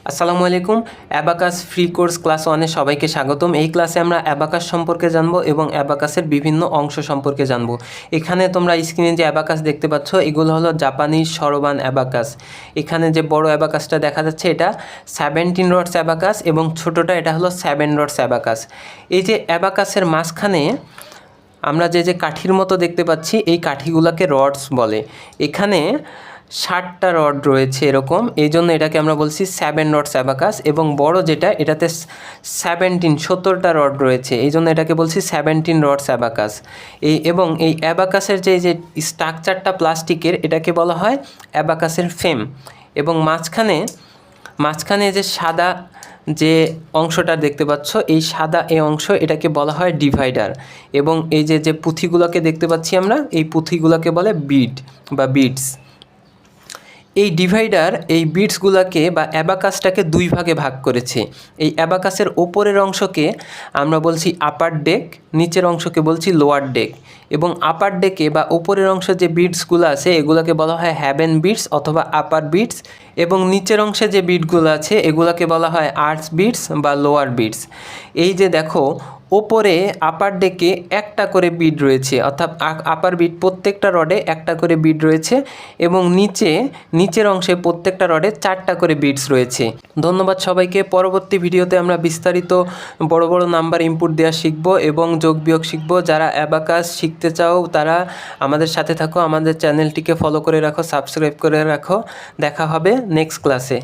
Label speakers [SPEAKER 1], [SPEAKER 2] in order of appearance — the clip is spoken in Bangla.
[SPEAKER 1] আসসালামু আলাইকুম। অ্যাবাকাস ফ্রি কোর্স ক্লাস 1-এ সবাইকে স্বাগতম। এই ক্লাসে আমরা অ্যাবাকাস সম্পর্কে জানবো এবং অ্যাবাকাসের বিভিন্ন অংশ সম্পর্কে জানবো। এখানে তোমরা স্ক্রিনে যে অ্যাবাকাস দেখতে পাচ্ছ, এগুলো হলো জাপানি সরবান অ্যাবাকাস। এখানে যে বড় অ্যাবাকাসটা দেখা যাচ্ছে, এটা 17 রডস অ্যাবাকাস এবং ছোটোটা এটা হলো 7 রডস অ্যাবাকাস। এই যে অ্যাবাকাসের মাঝখানে আমরা যে কাঠির মতো দেখতে পাচ্ছি, এই কাঠিগুলোকে রডস বলে। এখানে 60টা রড রয়েছে এরকম, এই জন্য এটাকে আমরা বলছি 7 রডস অ্যাবাকাস। এবং বড় যেটা, এটাতে 70টা রড রয়েছে, এই জন্য এটাকে বলছি 17 রডস অ্যাবাকাস। এবং এই অ্যাবাকাসের যে স্ট্রাকচারটা প্লাস্টিকের, এটাকে বলা হয় অ্যাবাকাসের ফ্রেম। এবং মাঝখানে যে সাদা যে অংশটা দেখতে পাচ্ছ, এই সাদা এই অংশ, এটাকে বলা হয় ডিভাইডার। এবং এই যে পুঁথিগুলোকে দেখতে পাচ্ছি আমরা, এই পুঁথিগুলোকে বলে বিড বা বিডস। এই ডিভাইডার এই বিটসগুলোকে বা অ্যাবাকাসটাকে দুই ভাগে ভাগ করেছে। এই অ্যাবাকাসের ওপরের অংশকে আমরা বলছি আপার ডেক, নিচের অংশকে বলছি লোয়ার ডেক। এবং আপার ডেকে বা ওপরের অংশে যে বিটসগুলো আছে, এগুলোকে বলা হয় হ্যাভেন বিটস অথবা আপার বিটস। এবং নিচের অংশে যে বিটগুলো আছে, এগুলোকে বলা হয় আর্চ বিটস বা লোয়ার বিটস। এই যে দেখো, ওপরে আপার ডেকে একটা করে বিট রয়েছে, অর্থাৎ আপার বিট প্রত্যেকটা রডে একটা করে বিট রয়েছে। এবং নিচের অংশে প্রত্যেকটা রডে 4টা করে বিটস রয়েছে। ধন্যবাদ সবাইকে। পরবর্তী ভিডিওতে আমরা বিস্তারিত বড় বড় নাম্বার ইনপুট দেওয়া শিখব এবং যোগ বিয়োগ শিখব। যারা অ্যাবাকাস শিখতে চাও তারা আমাদের সাথে থাকো, আমাদের চ্যানেলটিকে ফলো করে রাখো, সাবস্ক্রাইব করে রাখো। দেখা হবে নেক্সট ক্লাসে।